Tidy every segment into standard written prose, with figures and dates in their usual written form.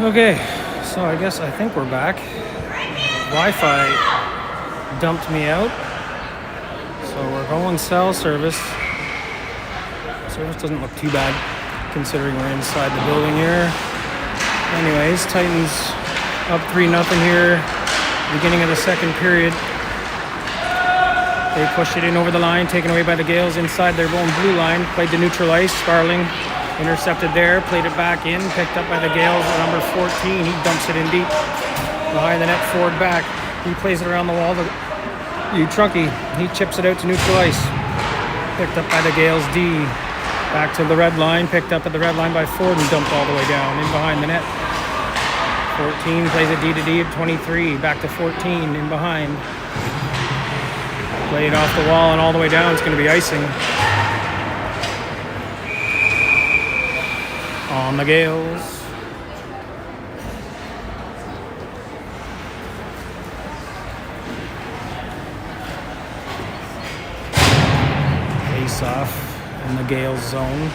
Okay, so I think we're back. Wi-Fi dumped me out. So we're going cell service. Service doesn't look too bad considering we're inside the building here. Anyways, Titans up 3-0 here. Beginning of the second period. They pushed it in over the line, taken away by the Gaels inside their own blue line. Played to neutral ice. Sparling intercepted there, played it back in, picked up by the Gaels. Number 14, he dumps it in deep. Behind the net, Ford back. He plays it around the wall. Truckee, he chips it out to neutral ice. Picked up by the Gaels D. Back to the red line, picked up at the red line by Ford and dumped all the way down in behind the net. 14 plays it D to D at 23, back to 14 in behind. Played off the wall and all the way down. It's going to be icing on the Gaels. Face off in the Gaels zone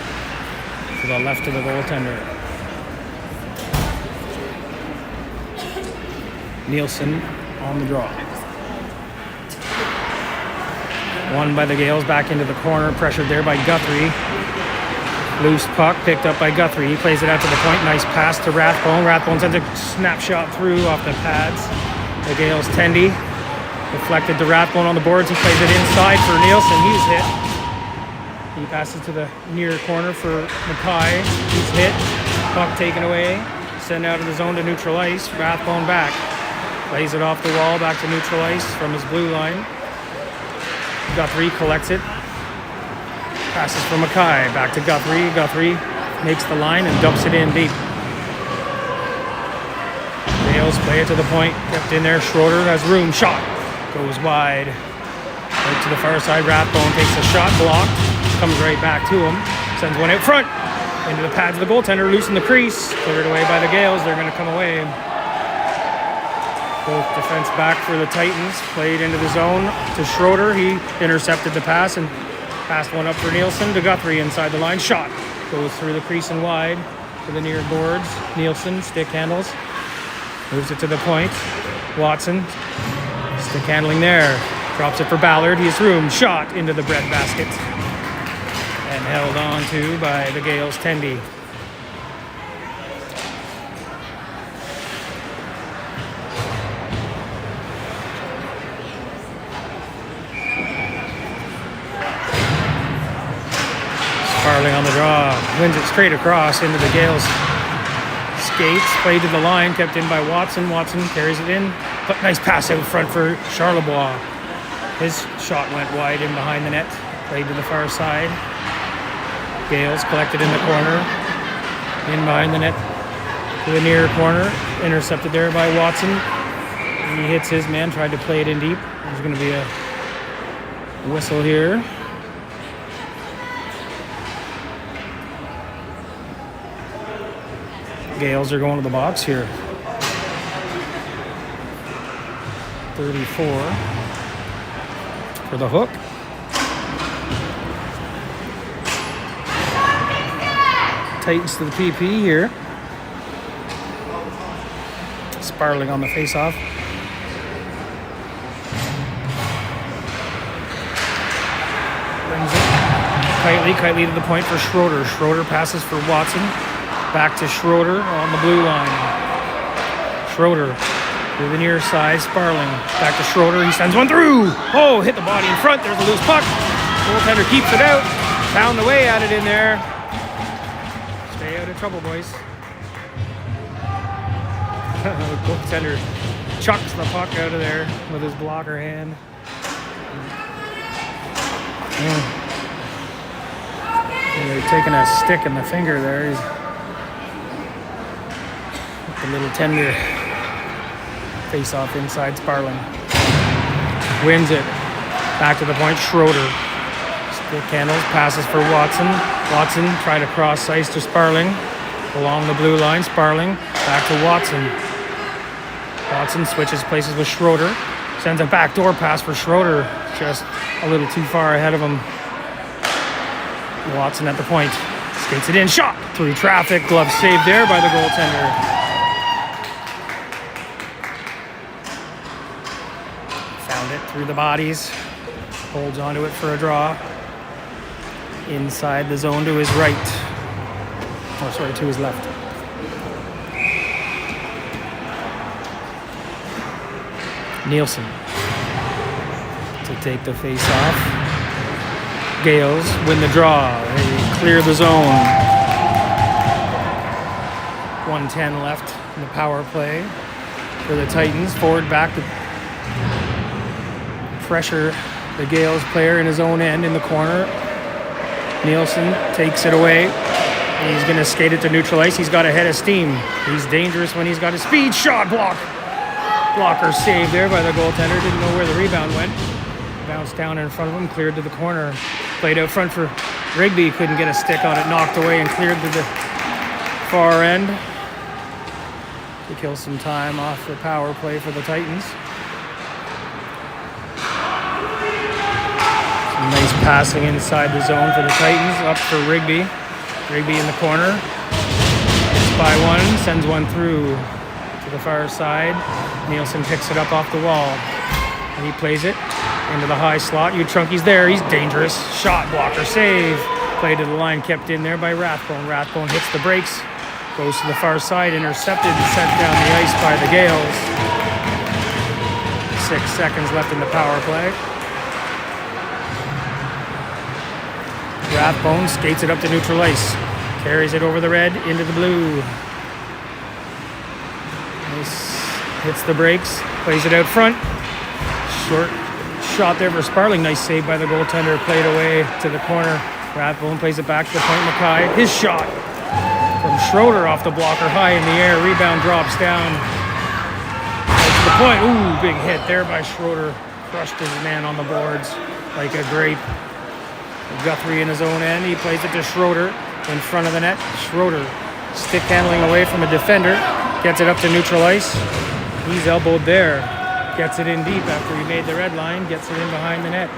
to the left of the goaltender. Nielsen on the draw. Won by the Gaels, back into the corner, pressured there by Guthrie. Loose puck, picked up by Guthrie. He plays it out to the point. Nice pass to Rathbone. Rathbone sends a snapshot through off the pads. The Gaels Tendy. Deflected to Rathbone on the boards. He plays it inside for Nielsen. He's hit. He passes to the near corner for Mackay. He's hit. Puck taken away. Sent out of the zone to neutral ice. Rathbone back. Plays it off the wall back to neutral ice from his blue line. Guthrie collects it. Passes from Mackay. Back to Guthrie. Guthrie makes the line and dumps it in deep. Gaels play it to the point. Kept in there. Schroeder has room. Shot. Goes wide. Right to the far side. Rathbone takes a shot. Blocked. Comes right back to him. Sends one out front. Into the pads of the goaltender. Loosen the crease. Cleared away by the Gaels. They're going to come away. Both defense back for the Titans. Played into the zone to Schroeder. He intercepted the pass and passed one up for Nielsen to Guthrie inside the line. Shot. Goes through the crease and wide to the near boards. Nielsen, stick handles. Moves it to the point. Watson, stick handling there. Drops it for Ballard. He has room. Shot into the bread basket. And held on to by the Gaels Tendy. Sparling on the draw, wins it straight across into the Gaels' skates, played to the line, kept in by Watson. Watson carries it in, but nice pass out front for Charlebois. His shot went wide in behind the net, played to the far side. Gaels collected in the corner, in behind the net to the near corner, intercepted there by Watson. He hits his man, tried to play it in deep. There's going to be a whistle here. Gaels are going to the box here. 34 for the hook. Titans to the PP here. Sparling on the face-off. Brings it. Kitely to the point for Schroeder. Schroeder passes for Watson. Back to Schroeder on the blue line. Schroeder to the near side. Sparling. Back to Schroeder. He sends one through. Oh, hit the body in front. There's a loose puck. Goaltender keeps it out. Pound away at it in there. Stay out of trouble, boys. Goaltender chucks the puck out of there with his blocker hand. They're taking a stick in the finger there. He's a little tender face off inside. Sparling wins it. Back to the point. Schroeder. Stick handles. Passes for Watson. Watson tried to cross ice to Sparling. Along the blue line. Sparling. Back to Watson. Watson switches places with Schroeder. Sends a backdoor pass for Schroeder. Just a little too far ahead of him. Watson at the point. Skates it in, shot through traffic. Glove saved there by the goaltender. Found it through the bodies. Holds onto it for a draw. Inside the zone to his right. Oh, sorry, to his left. Nielsen to take the face off. Gaels win the draw. They clear the zone. 1:10 left in the power play for the Titans. Forward back to pressure the Gaels player in his own end in the corner. Nielsen takes it away. He's going to skate it to neutral ice. He's got a head of steam. He's dangerous when he's got a speed shot block. Blocker saved there by the goaltender. Didn't know where the rebound went. Bounced down in front of him, cleared to the corner. Played out front for Rigby. Couldn't get a stick on it. Knocked away and cleared to the far end to kill some time off the power play for the Titans. Some nice passing inside the zone for the Titans. Up for Rigby. Rigby in the corner. Hits by one. Sends one through to the far side. Nielsen picks it up off the wall. And he plays it into the high slot. Utrunky's there. He's dangerous. Shot blocker save. Play to the line kept in there by Rathbone. Rathbone hits the brakes. Goes to the far side. Intercepted and sent down the ice by the Gaels. 6 seconds left in the power play. Rathbone skates it up to neutral ice. Carries it over the red into the blue. Nice. Hits the brakes. Plays it out front. Short shot there for Sparling. Nice save by the goaltender. Played away to the corner. Rathbone plays it back to the point. Mackay. His shot from Schroeder off the blocker. High in the air. Rebound drops down. Right to the point. Ooh, big hit there by Schroeder. Crushed his man on the boards like a grape. Guthrie in his own end. He plays it to Schroeder in front of the net. Schroeder stick handling away from a defender. Gets it up to neutral ice. He's elbowed there. Gets it in deep after he made the red line. Gets it in behind the net.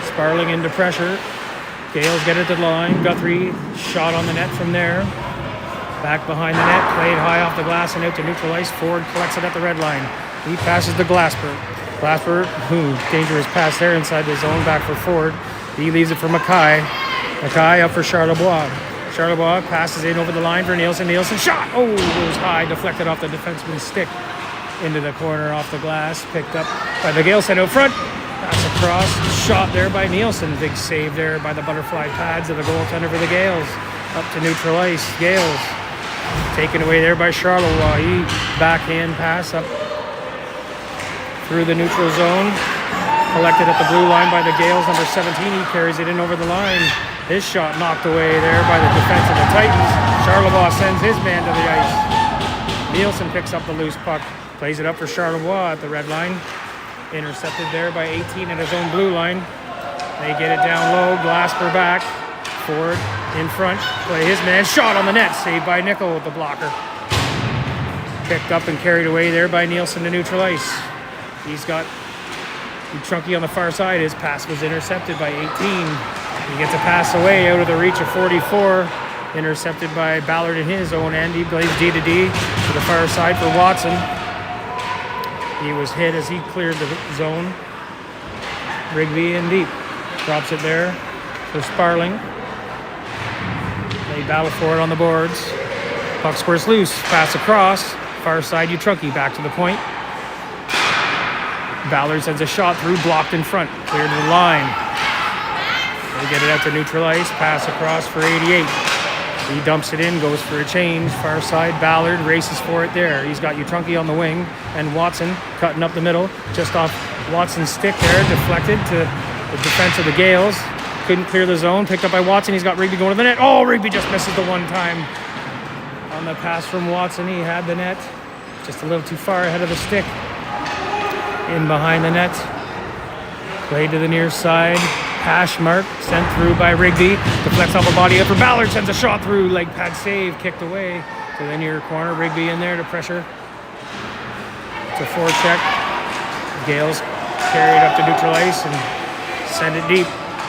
Sparling into pressure. Gaels get it to the line. Guthrie shot on the net from there. Back behind the net. Played high off the glass and out to neutral ice. Ford collects it at the red line. He passes to Glasper. Glasper, dangerous pass there inside the zone. Back for Ford. He leaves it for Mackay. Mackay up for Charlebois. Charlebois passes in over the line for Nielsen. Nielsen shot. Oh, goes high. Deflected off the defenseman's stick. Into the corner off the glass. Picked up by the Gaels head out front. Pass across. Shot there by Nielsen. Big save there by the butterfly pads of the goaltender for the Gaels. Up to neutral ice. Gaels. Taken away there by Charlebois. He backhand pass up through the neutral zone. Collected at the blue line by the Gaels. Number 17. He carries it in over the line. His shot knocked away there by the defense of the Titans. Charlebois sends his man to the ice. Nielsen picks up the loose puck. Plays it up for Charlebois at the red line. Intercepted there by 18 at his own blue line. They get it down low. Glasper back. Ford in front. Play his man. Shot on the net. Saved by Nickel with the blocker. Picked up and carried away there by Nielsen to neutral ice. He's got Trunky on the far side. His pass was intercepted by 18. He gets a pass away out of the reach of 44. Intercepted by Ballard in his own end. He plays D to D to the far side for Watson. He was hit as he cleared the zone. Rigby in deep. Drops it there for Sparling. They battle for it on the boards. Puck squares loose. Pass across. Far side Utrunky back to the point. Ballard sends a shot through. Blocked in front. Cleared to the line. They get it out to neutral ice. Pass across for 88. He dumps it in, goes for a change. Far side, Ballard races for it there. He's got Utrunky on the wing, and Watson cutting up the middle. Just off Watson's stick there, deflected to the defense of the Gaels. Couldn't clear the zone, picked up by Watson. He's got Rigby going to the net. Oh, Rigby just misses the one time. On the pass from Watson, he had the net. Just a little too far ahead of the stick. In behind the net. Played to the near side. Hash mark sent through by Rigby. Deflects off a body up for Ballard. Sends a shot through. Leg pad save. Kicked away to the near corner. Rigby in there to pressure. To forecheck. Gaels carry it up to neutral ice and send it deep.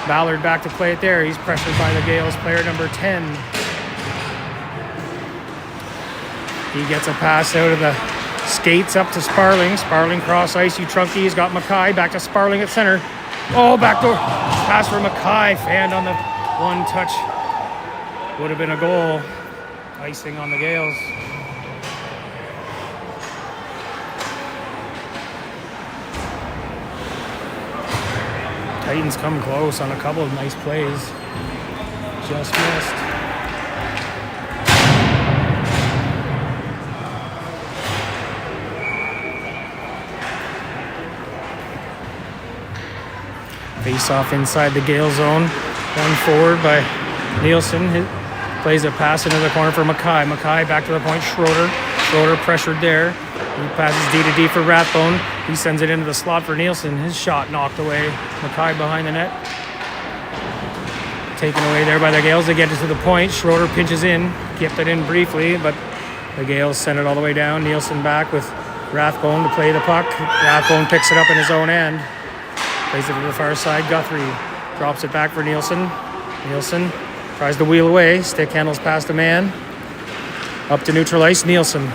Ballard back to play it there. He's pressured by the Gaels player number 10. He gets a pass out of the skates up to Sparling. Sparling cross ice. Trunky. He's got Mackay back to Sparling at center. Oh, backdoor pass for Mackay. Fanned on the one touch. Would have been a goal. Icing on the Gaels. Titans come close on a couple of nice plays. Just missed. Face off inside the Gale zone. One forward by Nielsen. Plays a pass into the corner for Mackay. Mackay back to the point. Schroeder. Schroeder pressured there. He passes D to D for Rathbone. He sends it into the slot for Nielsen. His shot knocked away. Mackay behind the net. Taken away there by the Gaels. They get it to the point. Schroeder pinches in. Kept it in briefly, but the Gaels send it all the way down. Nielsen back with Rathbone to play the puck. Rathbone picks it up in his own end. Plays it to the far side. Guthrie drops it back for Nielsen. Nielsen tries to wheel away. Stick handles past a man. Up to neutral ice. Nielsen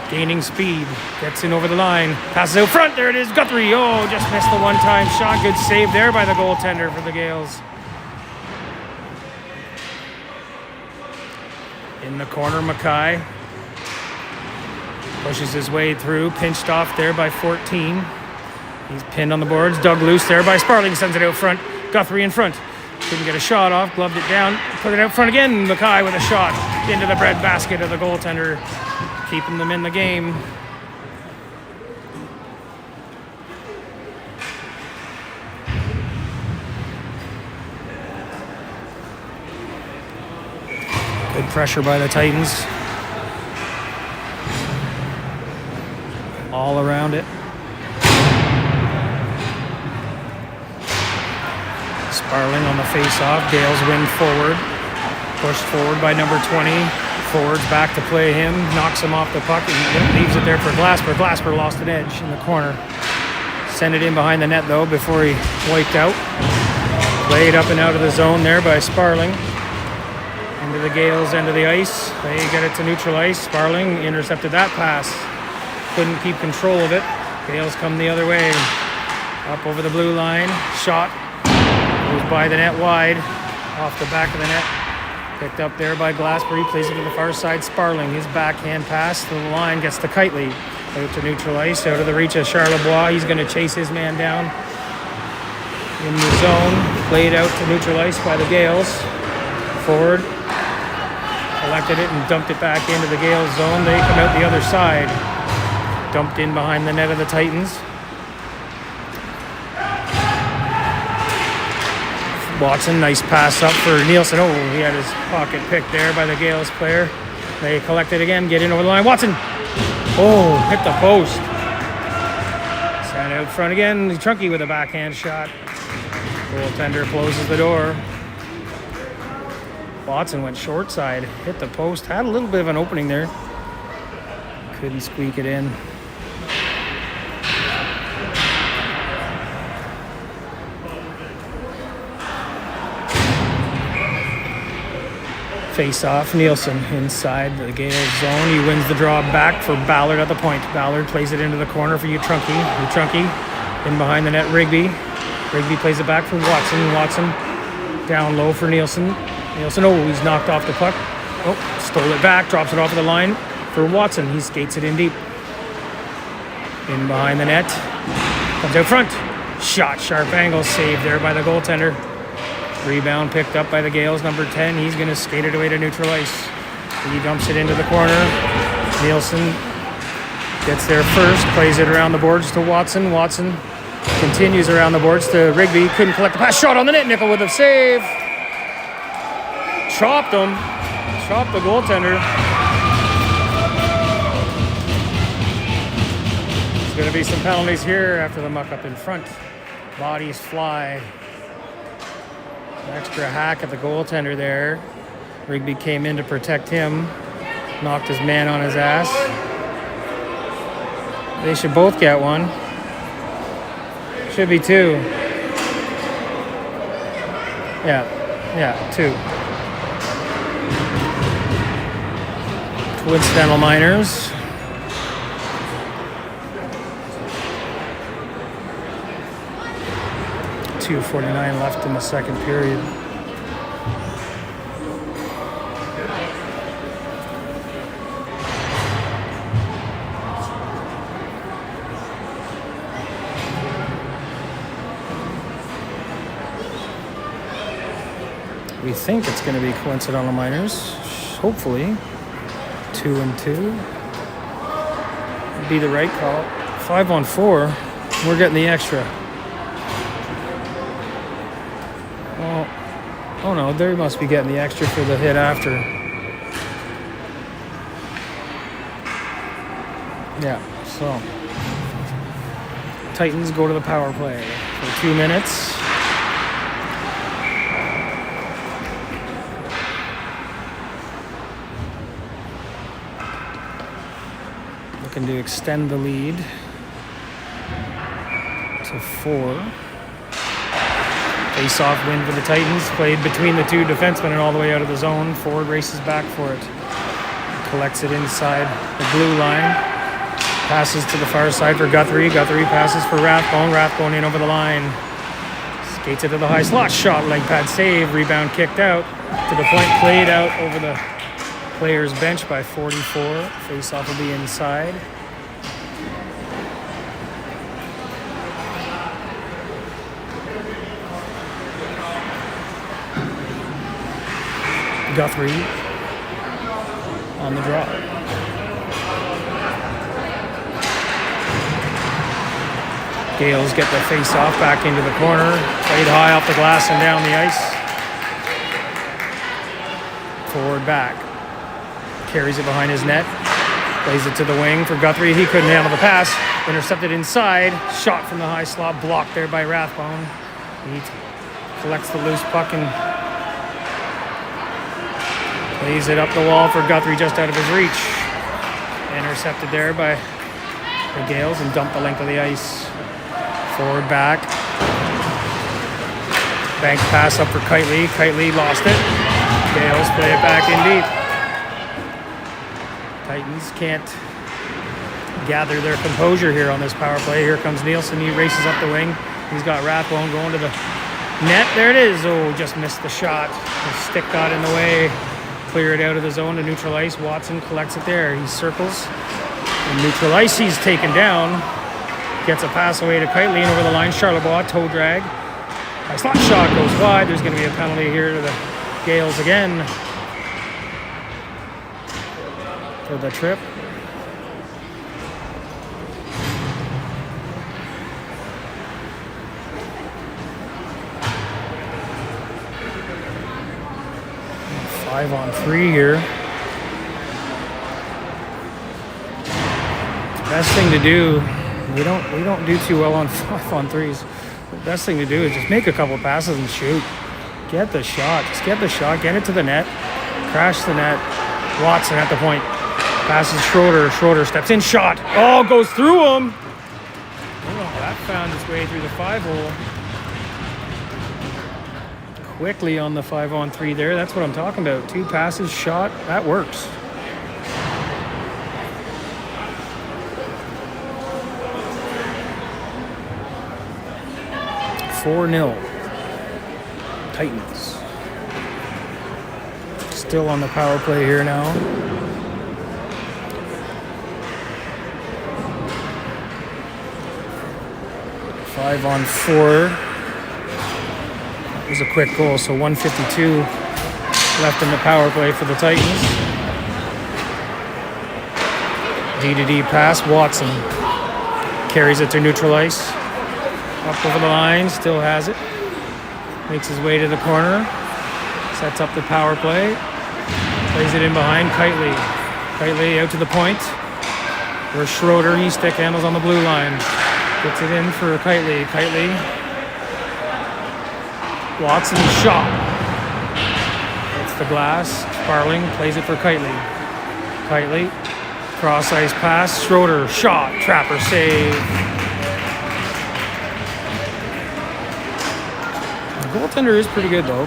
gaining speed. Gets in over the line. Passes out front. There it is. Guthrie. Oh, just missed the one-time shot. Good save there by the goaltender for the Gaels. In the corner, Mackay pushes his way through. Pinched off there by 14. He's pinned on the boards. Dug loose there by Sparling. Sends it out front. Guthrie in front. Couldn't get a shot off. Gloved it down. Put it out front again. Mackay with a shot into the breadbasket of the goaltender. Keeping them in the game. Good pressure by the Titans. All around it. Sparling on the face-off. Gaels win forward. Pushed forward by number 20. Forwards back to play him. Knocks him off the puck and leaves it there for Glasper. Glasper lost an edge in the corner. Sent it in behind the net, though, before he wiped out. Played up and out of the zone there by Sparling. Into the Gaels end of the ice. They get it to neutral ice. Sparling intercepted that pass. Couldn't keep control of it. Gaels come the other way. Up over the blue line. Shot. Goes by the net wide. Off the back of the net. Picked up there by Glasper. He plays it to the far side. Sparling. His backhand pass to the line. Gets to Kitely. Out to neutral ice. Out of the reach of Charlebois. He's going to chase his man down. In the zone. Played out to neutral ice by the Gaels. Forward. Collected it and dumped it back into the Gaels zone. They come out the other side. Dumped in behind the net of the Titans. Watson, nice pass up for Nielsen. Oh, he had his pocket picked there by the Gaels player. They collect it again, get in over the line. Watson! Oh, hit the post. Sent out front again. Trunky with a backhand shot. Goaltender closes the door. Watson went short side, hit the post. Had a little bit of an opening there. Couldn't squeak it in. Face off, Nielsen inside the Gaels zone. He wins the draw back for Ballard at the point. Ballard plays it into the corner for Trunky. Trunky in behind the net, Rigby. Rigby plays it back for Watson. Watson down low for Nielsen. Nielsen, oh, he's knocked off the puck. Oh, stole it back, drops it off the line for Watson. He skates it in deep. In behind the net. Comes out front. Shot, sharp angle, saved there by the goaltender. Rebound picked up by the Gaels, number 10. He's going to skate it away to neutral ice. He dumps it into the corner. Nielsen gets there first, plays it around the boards to Watson. Watson continues around the boards to Rigby. Couldn't collect the pass. Shot on the net. Nickel with a save. Chopped him. Chopped the goaltender. There's going to be some penalties here after the muck up in front. Bodies fly. Extra hack at the goaltender there. Rigby came in to protect him. Knocked his man on his ass. They should both get one. Should be two. Yeah, 2. Coincidental minors. .249 left in the second period. We think it's going to be coincidental minors. Hopefully. 2 and 2. Would be the right call. 5-on-4. We're getting the extra. Well, oh no, they must be getting the extra for the hit after. Yeah, so. Titans go to the power play for 2 minutes. Looking to extend the lead to 4. Face-off win for the Titans. Played between the 2 defensemen and all the way out of the zone. Forward races back for it. Collects it inside the blue line. Passes to the far side for Guthrie. Guthrie passes for Rathbone. Rathbone in over the line. Skates it to the high slot. Shot, leg pad save. Rebound kicked out. To the point, played out over the player's bench by 44. Face-off will be inside. Guthrie on the draw. Gaels get the face-off back into the corner. Played high off the glass and down the ice. Forward back. Carries it behind his net. Plays it to the wing for Guthrie. He couldn't handle the pass. Intercepted inside. Shot from the high slot. Blocked there by Rathbone. He collects the loose puck and plays it up the wall for Guthrie just out of his reach. Intercepted there by the Gaels and dumped the length of the ice. Forward back. Bank pass up for Kitely. Kitely lost it. Gaels play it back in deep. Titans can't gather their composure here on this power play. Here comes Nielsen. He races up the wing. He's got Rathbone going to the net. There it is. Oh, just missed the shot. The stick got in the way. Clear it out of the zone to neutral ice. Watson collects it there. He circles. In neutral ice, he's taken down. Gets a pass away to Kitely over the line. Charlebois, toe drag. High slot shot goes wide. There's going to be a penalty here to the Gaels again for the trip. Five on 3 here. Best thing to do, we don't do too well on 5 on 3s. The best thing to do is just make a couple passes and shoot. Get the shot. Just get the shot. Get it to the net. Crash the net. Watson at the point. Passes Schroeder. Schroeder steps in. Shot. Oh, goes through him. Oh, that found its way through the 5-hole. Quickly on the 5 on 3 there. That's what I'm talking about. 2 passes, shot. That works. $4-0. Titans. Still on the power play here now. Five on 4. That was a quick goal, so 152 left in the power play for the Titans. D-to-D pass, Watson carries it to neutral ice. Up over the line, still has it. Makes his way to the corner. Sets up the power play. Plays it in behind Kitely. Kitely out to the point. Where Schroeder, he stick handles on the blue line. Gets it in for Kitely. Kitely. Watson shot. Hits the glass. Sparling plays it for Kitely. Kitely. Cross ice pass. Schroeder shot. Trapper save. Goaltender is pretty good though.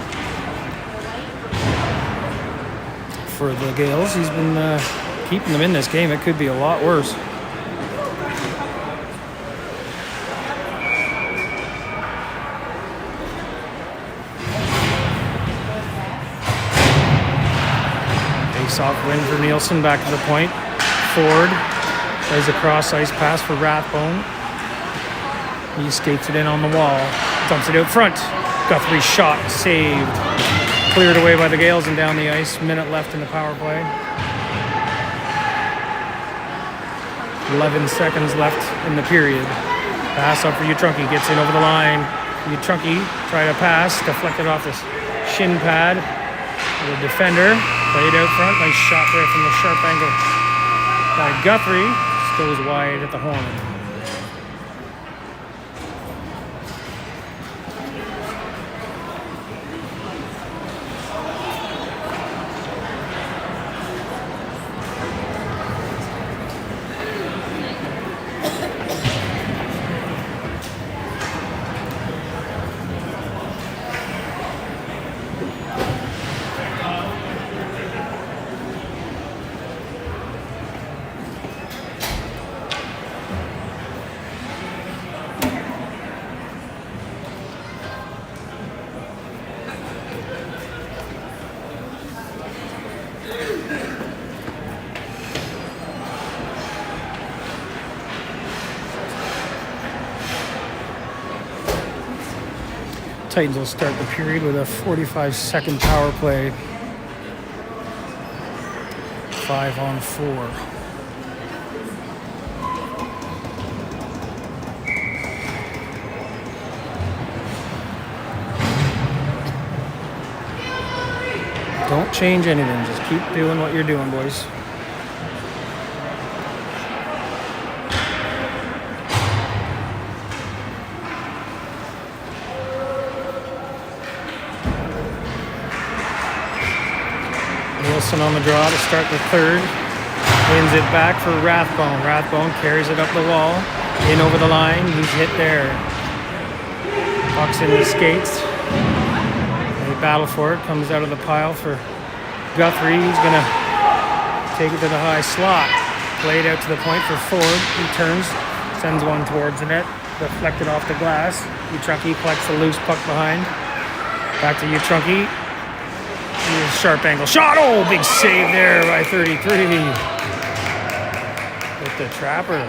For the Gaels, he's been keeping them in this game. It could be a lot worse. Face-off win for Nielsen, back to the point. Ford plays a cross-ice pass for Rathbone. He skates it in on the wall. Dumps it out front. Guthrie shot, saved. Cleared away by the Gaels and down the ice. Minute left in the power play. 11 seconds left in the period. Pass up for Utrunky. Gets in over the line. Utrunky try to pass. Deflected off this shin pad. The defender played out front. Nice shot there from the sharp angle by Guthrie. Just goes wide at the horn. Titans will start the period with a 45-second power play. 5-on-4. Don't change anything. Just keep doing what you're doing, boys. Wilson on the draw to start the third. Wins it back for Rathbone. Rathbone carries it up the wall. In over the line. He's hit there. Puck's in the skates. They battle for it. Comes out of the pile for Guthrie. He's going to take it to the high slot. Played out to the point for Ford. He turns. Sends one towards the net. Deflected off the glass. Utrunky collects the loose puck behind. Back to Utrunky. Sharp angle shot. Oh, big save there by 33. With the trapper.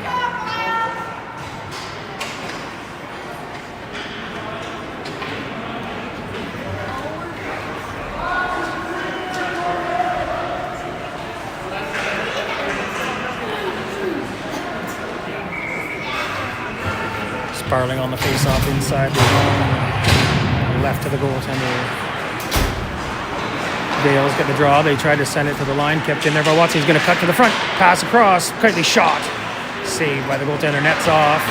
Sparling on the face-off inside the zone. Left to the goaltender. Gaels get the draw. They tried to send it to the line. Kept in there by Watson. He's going to cut to the front. Pass across. Tightly shot. Saved by the goaltender. Nets off.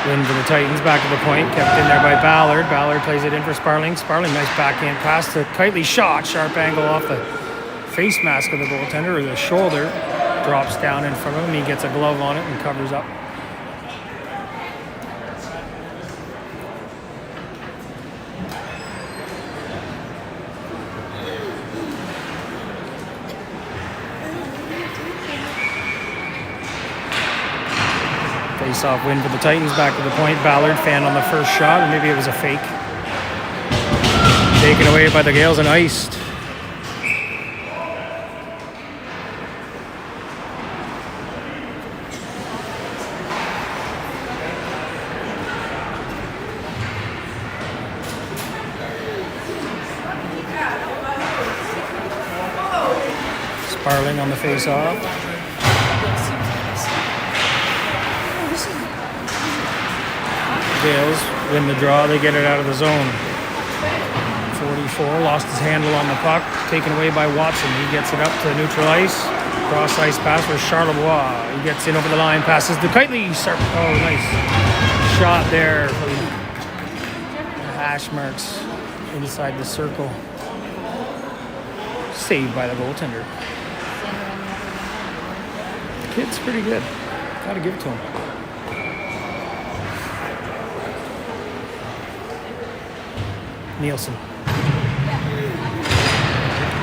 Win for the Titans, back to the point, kept in there by Ballard. Ballard plays it in for Sparling. Sparling, nice backhand pass to Kitely. Shot, sharp angle off the face mask of the goaltender, or the shoulder. Drops down in front of him. He gets a glove on it and covers up. Face-off win for the Titans, back to the point. Ballard fanned on the first shot, or maybe it was a fake. Taken away by the Gaels and iced. Sparling on the face-off. Gaels win the draw. They get it out of the zone. 44 lost his handle on the puck, taken away by Watson. He gets it up to neutral ice. Cross ice pass for Charlebois. He gets in over the line, passes to Kitely. Oh, nice shot there. Hash marks inside the circle. Saved by the goaltender. The kid's pretty good. Gotta give it to him. Nielsen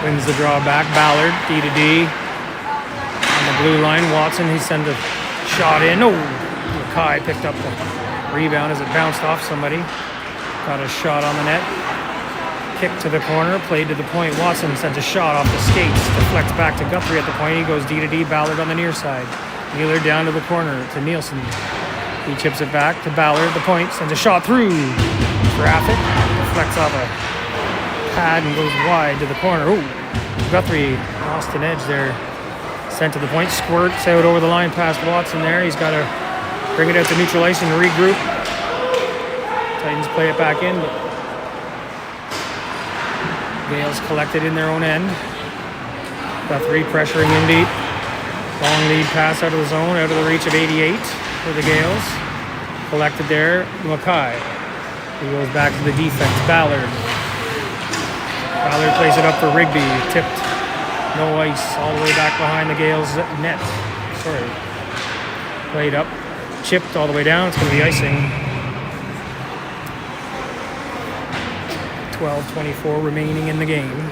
wins the draw back. Ballard, D-to-D. On the blue line, Watson, he sends a shot in. Oh, Mackay picked up the rebound as it bounced off somebody. Got a shot on the net. Kick to the corner, played to the point. Watson sends a shot off the skates. Deflects back to Guthrie at the point. He goes D-to-D. Ballard on the near side. Wheeler down to the corner to Nielsen. He chips it back to Ballard at the point. Sends a shot through. Traffic. Deflects off a pad and goes wide to the corner. Ooh, Guthrie lost an edge there. Sent to the point. Squirts out over the line past Watson there. He's got to bring it out to neutral ice and regroup. Titans play it back in, but Gaels collected in their own end. Guthrie pressuring in deep. Long lead pass out of the zone, out of the reach of 88 for the Gaels. Collected there, Mackay. He goes back to the defense. Ballard plays it up for Rigby. Tipped. No ice. All the way back behind the Gaels net. Sorry. Played up. Chipped all the way down. It's going to be icing. 12:24 remaining in the game.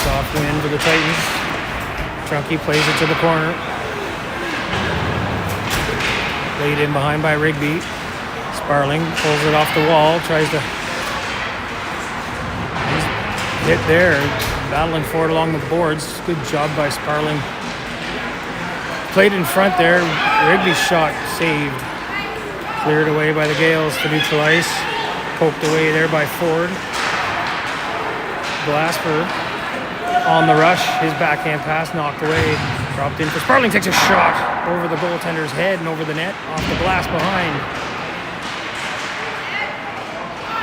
Soft win for the Titans. Trunky plays it to the corner. Laid in behind by Rigby. Sparling pulls it off the wall. Tries to hit there. Battling for it along the boards. Good job by Sparling. Played in front there. Rigby's shot saved. Cleared away by the Gaels to neutral ice. Poked away there by Ford. Glasper on the rush, his backhand pass knocked away, dropped in for Sparling, takes a shot over the goaltender's head and over the net, off the glass behind.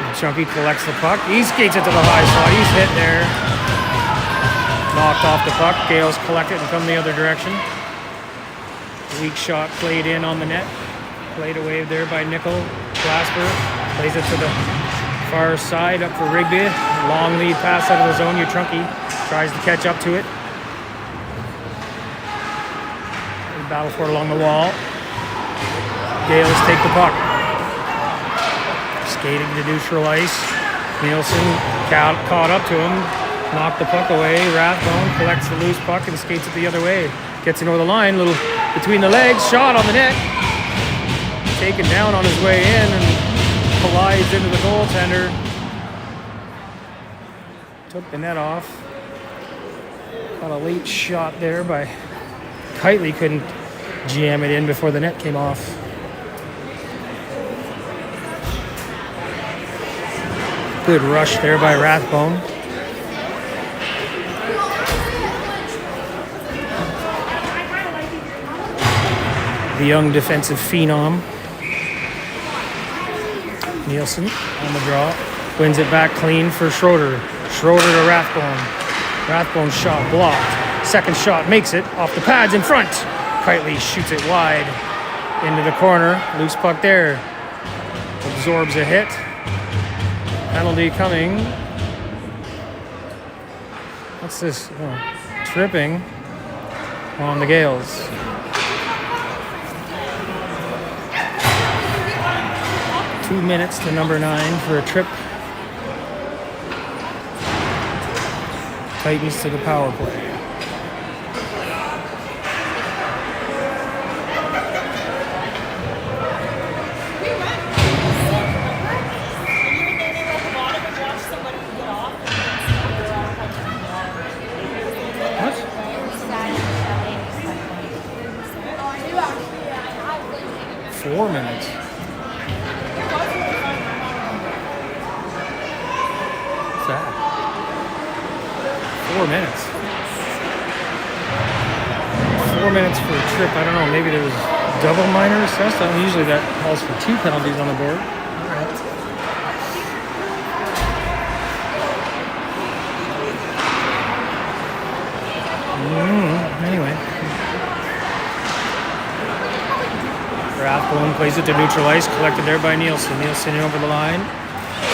And Chunky collects the puck, he skates it to the high slot, he's hit there. Knocked off the puck, Gaels collect it and come the other direction. Weak shot played in on the net, played away there by Nickel. Glasper plays it to the far side, up for Rigby. Long lead pass out of the zone, Trunky tries to catch up to it. They battle for it along the wall. Gaels take the puck. Skating to neutral ice. Nielsen caught up to him. Knocked the puck away. Rathbone collects the loose puck and skates it the other way. Gets it over the line. Little between the legs. Shot on the net. Taken down on his way in and collides into the goaltender. Took the net off. Got a late shot there by Kitely. Couldn't jam it in before the net came off. Good rush there by Rathbone. The young defensive phenom. Nielsen on the draw. Wins it back clean for Schroeder. Schroeder to Rathbone. Rathbone's shot blocked. Second shot makes it off the pads in front. Kitely shoots it wide into the corner. Loose puck there. Absorbs a hit. Penalty coming. What's this? Oh, tripping on the Gaels. Two minutes to number 9 for a trip. Titans to the power play. What? 4 minutes. 4 minutes. 4 minutes for a trip. I don't know. Maybe there was double minor assessed. Usually that calls for 2 penalties on the board. Anyway. Rathbone plays it to neutral ice. Collected there by Nielsen. Nielsen over the line.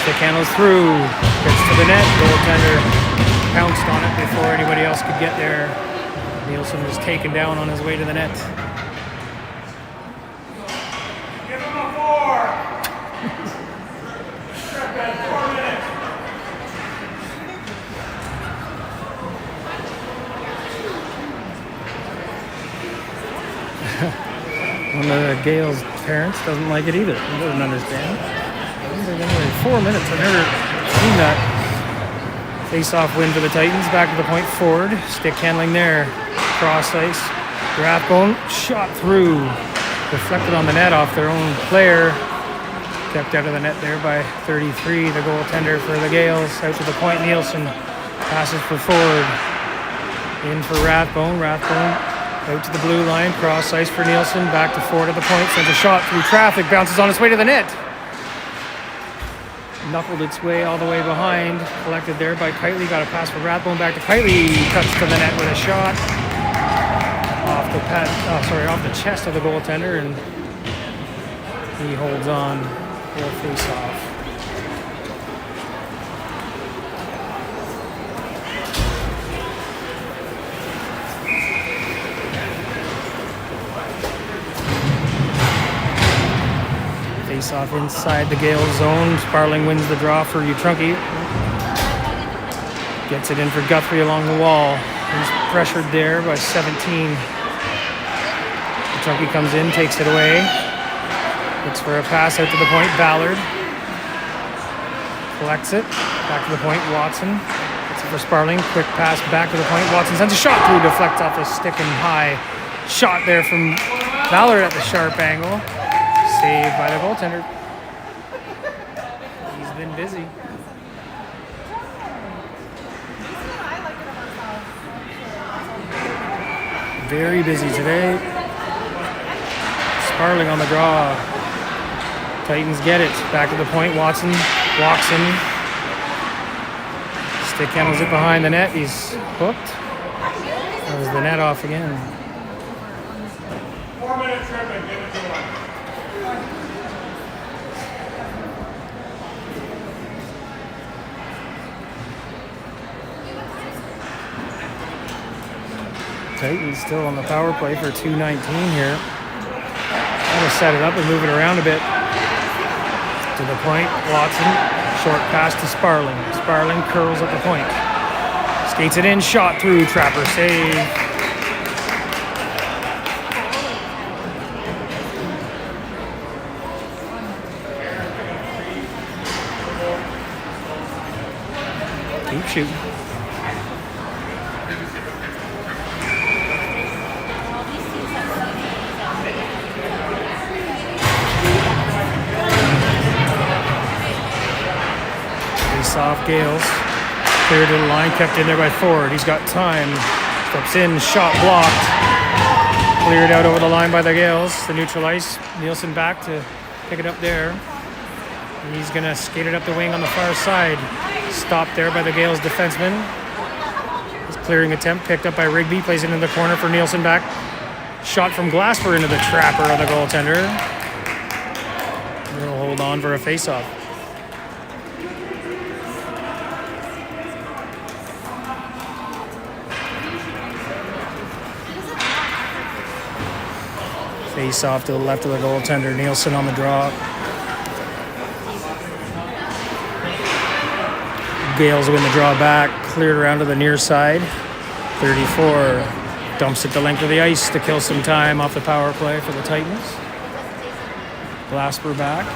Stick handles through. Gets to the net. Goaltender pounced on it before anybody else could get there. Nielsen was taken down on his way to the net. Give him a 4. One of the Gaels' parents doesn't like it either. He doesn't understand. 4 minutes. I've never seen that. Face-off win for the Titans. Back to the point forward. Stick handling there. Cross ice. Rathbone shot through. Deflected on the net off their own player. Kept out of the net there by 33. The goaltender for the Gaels. Out to the point. Nielsen passes for Ford. In for Rathbone. Rathbone out to the blue line. Cross ice for Nielsen. Back to Ford at the point. Sends a shot through traffic. Bounces on its way to the net. Knuckled its way all the way behind. Collected there by Kitely. Got a pass for Rathbone. Back to Kitely. Cuts to the net with a shot. Off the chest of the goaltender, and he holds on for a face-off. Face-off inside the Gaels zone. Sparling wins the draw for Utrunki. Gets it in for Guthrie along the wall. He's pressured there by 17. Utrunki comes in, takes it away. Looks for a pass out to the point. Ballard collects it. Back to the point. Watson gets it for Sparling. Quick pass back to the point. Watson sends a shot through. Deflects off a stick and high. Shot there from Ballard at the sharp angle. Saved by the goaltender. He's been busy. Very busy today. Sparling on the draw. Titans get it. Back to the point. Watson walks in. Stick handles it behind the net. He's hooked. That was the net off again. 4 minute trip and give it to him. Titans still on the power play for 2:19 here. Trying to set it up and move it around a bit. To the point, Watson, short pass to Sparling. Sparling curls at the point. Skates it in, shot through, Trapper save. Keep shooting. Off Gaels. Cleared to the line, kept in there by Ford. He's got time. Steps in, shot blocked. Cleared out over the line by the Gaels. The neutral ice. Nielsen back to pick it up there. And he's going to skate it up the wing on the far side. Stopped there by the Gaels defenseman. His clearing attempt picked up by Rigby. Plays it in the corner for Nielsen back. Shot from Glasper into the trapper of the goaltender. He'll hold on for a face-off. Face off to the left of the goaltender. Nielsen on the draw. Gaels win the draw back. Cleared around to the near side. 34 dumps it the length of the ice to kill some time off the power play for the Titans. Glasper back.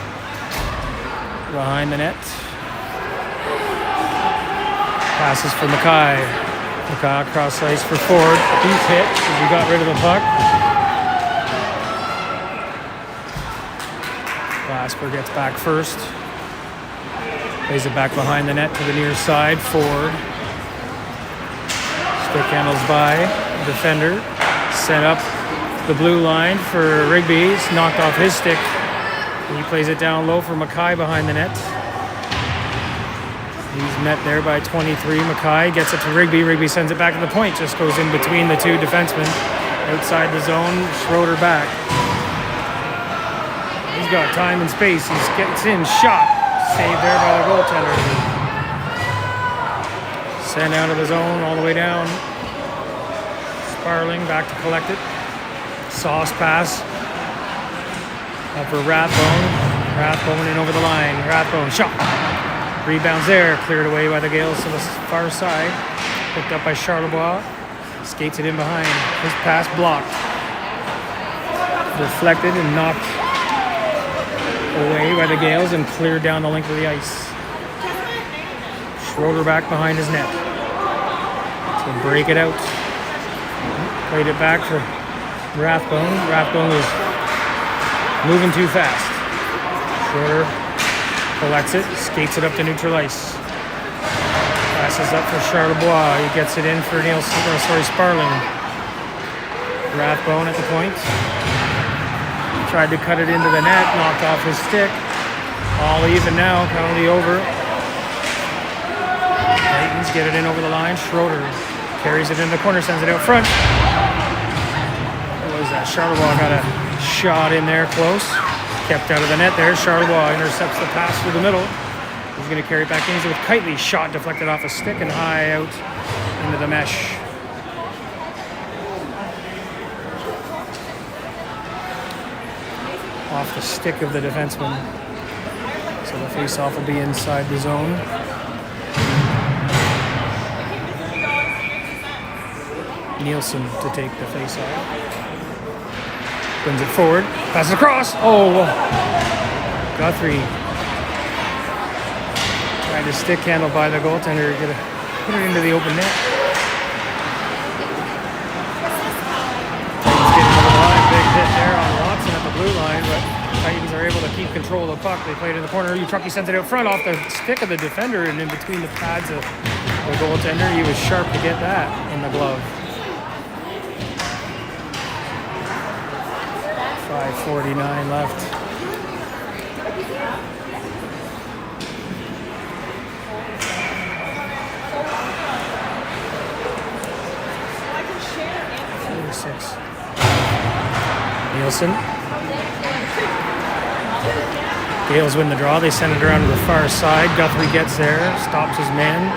Behind the net. Passes for Mackay. Mackay cross ice for Ford. He's hit as he got rid of the puck. Glasper gets back first. Plays it back behind the net to the near side. Ford. Stick handles by defender. Set up the blue line for Rigby. It's knocked off his stick. He plays it down low for Mackay behind the net. He's met there by 23. Mackay gets it to Rigby. Rigby sends it back to the point. Just goes in between the two defensemen. Outside the zone, Schroeder back. He's got time and space. He gets in, shot. Saved there by the goaltender. Sent out of the zone all the way down. Sparling back to collect it. Sauce pass. Up for Rathbone. Rathbone in over the line. Rathbone shot. Rebounds there. Cleared away by the Gaels to the far side. Picked up by Charlebois. Skates it in behind. His pass blocked. Deflected and knocked away by the Gaels and cleared down the length of the ice. Schroeder back behind his net. To break it out. Played it back for Rathbone. Rathbone was moving too fast. Schroeder collects it, skates it up to neutral ice. Passes up for Charlebois. He gets it in for Sparling. Rathbone at the point. Tried to cut it into the net, knocked off his stick. All even now, penalty over. Titans get it in over the line. Schroeder carries it in the corner, sends it out front. What was that? Charlebois got a shot in there close. Kept out of the net there. Charlebois intercepts the pass through the middle. He's going to carry it back in with Kitely. Shot deflected off a stick and high out into the mesh. Off the stick of the defenseman. So the face-off will be inside the zone. Nielsen to take the face-off. Brings it forward. Passes across. Oh! Guthrie. Tried to stick handle by the goaltender. Gonna put it into the open net. Titans getting over the line. Big hit there on Watson at the blue line, but Titans are able to keep control of the puck. They play it in the corner. Truckee sends it out front off the stick of the defender and in between the pads of the goaltender. He was sharp to get that in the glove. 5:49 left. Nielsen. Gaels win the draw. They send it around to the far side. Guthrie gets there, stops his man.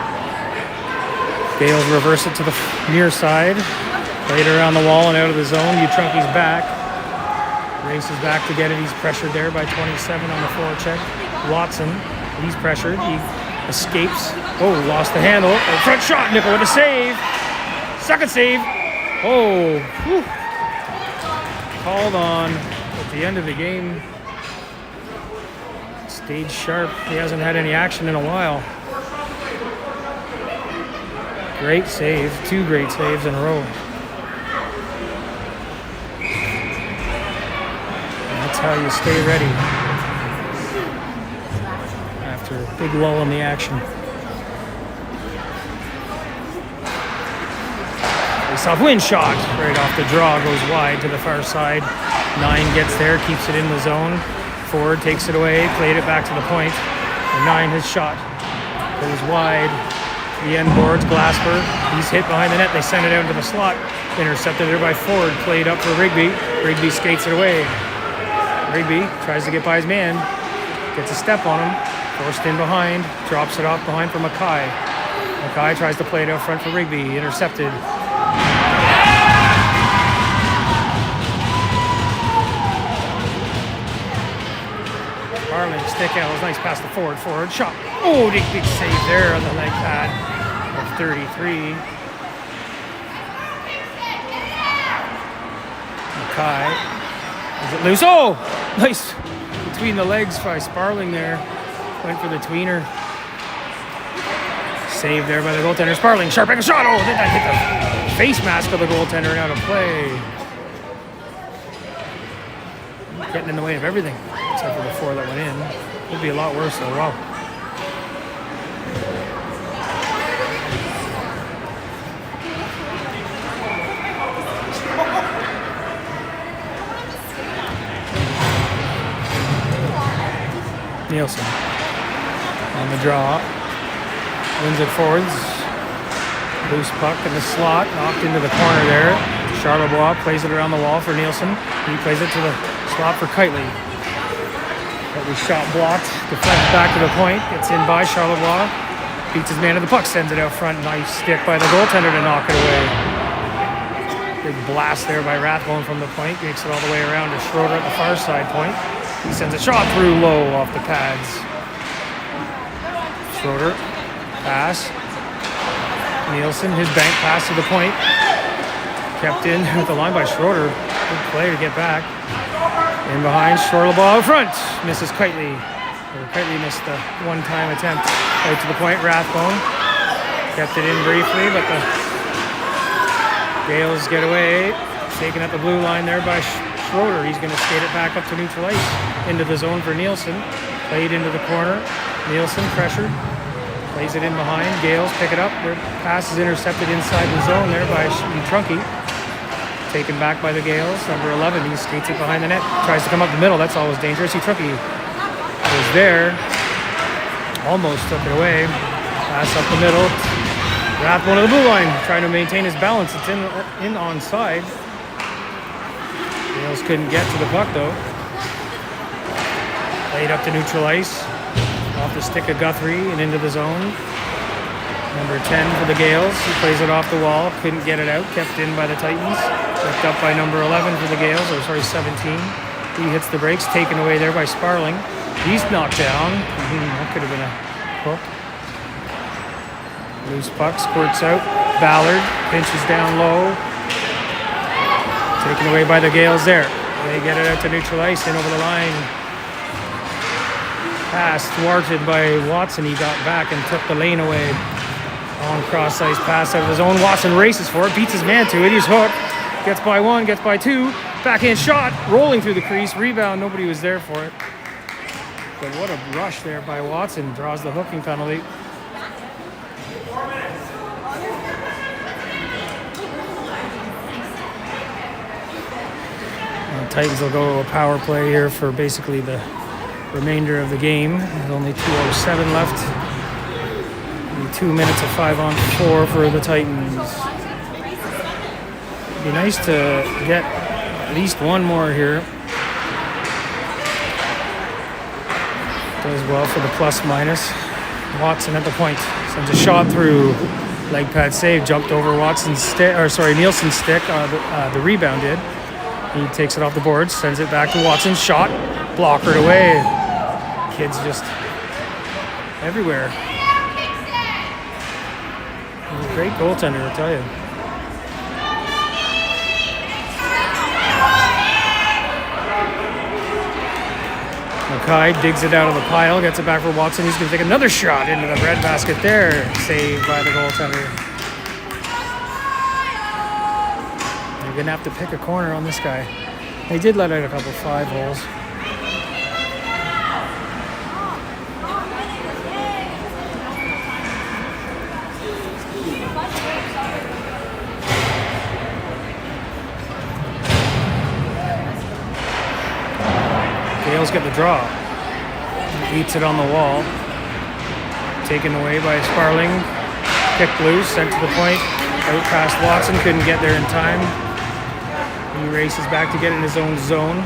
Gaels reverse it to the near side. Played around the wall and out of the zone. Utrunke's back. Races back to get it. He's pressured there by 27 on the forecheck. Watson, he's pressured. He escapes. Oh, lost the handle. Front shot. Nickel with a save. Second save. Oh, whew. Called on at the end of the game. Stayed sharp. He hasn't had any action in a while. Great save. Two great saves in a row. That's how you stay ready after a big lull in the action. Face-off win shot right off the draw, goes wide to the far side. 9 gets there, keeps it in the zone. Ford takes it away, played it back to the point. And 9 has shot, goes wide. The end boards, Glasper, he's hit behind the net. They send it out into the slot. Intercepted there by Ford, played up for Rigby. Rigby skates it away. Rigby tries to get by his man, gets a step on him, forced in behind, drops it off behind for Mackay. Mackay tries to play it out front for Rigby, intercepted. Harlan, stick out, was nice pass to Ford, shot. Oh, big save there on the leg pad of 33. Mackay. Is it loose? Oh! Nice between the legs by Sparling there. Went for the tweener. Saved there by the goaltender. Sparling, sharp angle shot. Oh, did that hit the face mask of the goaltender and out of play. Getting in the way of everything, except for the 4 that went in. Would be a lot worse though. Wow. Nielsen on the draw. Wins it forwards. Loose puck in the slot. Knocked into the corner there. Charlebois plays it around the wall for Nielsen. He plays it to the slot for Kitely. Kitely shot blocked. Deflects back to the point. Gets in by Charlebois. Beats his man to the puck. Sends it out front. Nice stick by the goaltender to knock it away. Big blast there by Rathbone from the point. Makes it all the way around to Schroeder at the far side point. He sends a shot through low off the pads. Schroeder. Pass. Nielsen. His bank pass to the point. Kept in with the line by Schroeder. Good play to get back. In behind, Charlebois out front. Misses Kitely. Kitely missed the one-time attempt. Out to the point, Rathbone. Kept it in briefly, but the Gaels get away. Taken at the blue line there by Schroeder. He's going to skate it back up to neutral ice. Into the zone for Nielsen. Played into the corner. Nielsen pressured. Plays it in behind. Gaels pick it up. Their pass is intercepted inside the zone there by Trunky. Taken back by the Gaels. Number 11, he skates it behind the net. Tries to come up the middle. That's always dangerous. Trunky was there. Almost took it away. Pass up the middle. Rathbone to the blue line. Trying to maintain his balance. It's in onside. Gaels couldn't get to the puck though. Played up to neutral ice. Off the stick of Guthrie and into the zone. Number 10 for the Gaels. He plays it off the wall. Couldn't get it out. Kept in by the Titans. Picked up by number 11 for the Gaels. 17. He hits the brakes. Taken away there by Sparling. He's knocked down. That could have been a hook. Loose puck. Squirts out. Ballard pinches down low. Taken away by the Gaels there. They get it out to neutral ice and over the line. Pass thwarted by Watson. He got back and took the lane away. On cross ice pass out of his own. Watson races for it. Beats his man to it. He's hooked. Gets by one. Gets by two. Backhand shot. Rolling through the crease. Rebound. Nobody was there for it. But what a rush there by Watson. Draws the hooking penalty. The Titans will go to a power play here for basically the remainder of the game. There's only 2:07 left. 2 minutes of 5-on-4 for the Titans. It'd be nice to get at least one more here. Does well for the plus-minus. Watson at the point. Sends a shot through. Leg pad save. Jumped over Nielsen's stick. The rebound did. He takes it off the boards. Sends it back to Watson. Shot. Blockered away. Kids just everywhere. He's a great goaltender, I'll tell you. Mackay digs it out of the pile, gets it back for Watson. He's going to take another shot into the red basket there. Saved by the goaltender. You're going to have to pick a corner on this guy. They did let out a couple 5-holes. Gaels get the draw. He eats it on the wall. Taken away by Sparling. Kicked loose, sent to the point. Out past Watson, couldn't get there in time. He races back to get in his own zone.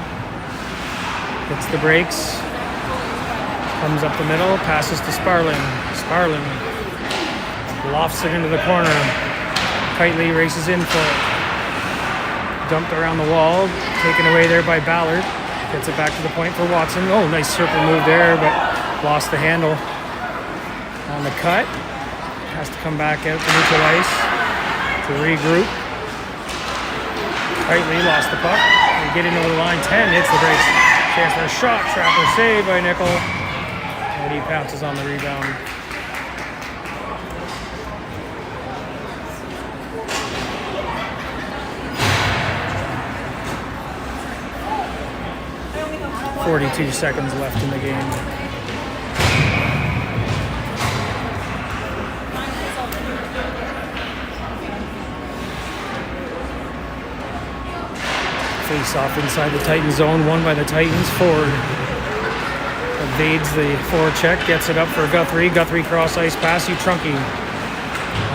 Hits the brakes. Comes up the middle, passes to Sparling. Sparling lofts it into the corner. Kitely races in for it. Dumped around the wall. Taken away there by Ballard. Gets it back to the point for Watson. Oh, nice circle move there, but lost the handle on the cut. Has to come back out to neutral ice to regroup. Kitely lost the puck. They get into the line. 10 hits the brakes. Chance for a shot. Trapper save by Nickel. And he pounces on the rebound. .42 seconds left in the game. Face off inside the Titans zone, won by the Titans. Forward evades the forecheck, gets it up for Guthrie. Guthrie cross ice pass, Utrunki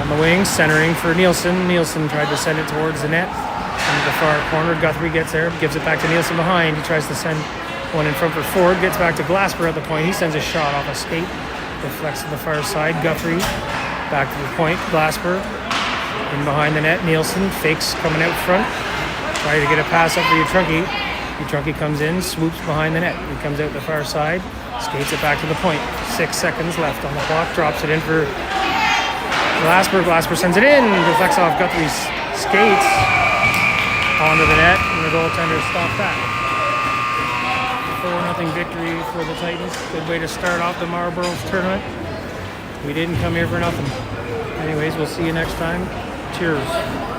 on the wing, centering for Nielsen. Nielsen tried to send it towards the net into the far corner. Guthrie gets there, gives it back to Nielsen behind. He tries to send one in front for Ford, gets back to Glasper at the point. He sends a shot off a skate, deflects to the far side. Guthrie back to the point. Glasper in behind the net. Nielsen fakes coming out front, trying to get a pass up for Utrunki. Utrunki comes in, swoops behind the net. He comes out the far side, skates it back to the point. 6 seconds left on the clock, drops it in for Glasper. Glasper sends it in, deflects off Guthrie's skates onto the net, and the goaltender stopped that. 4-0 victory for the Titans. Good way to start off the Marlborough tournament. We didn't come here for nothing. Anyways, we'll see you next time. Cheers.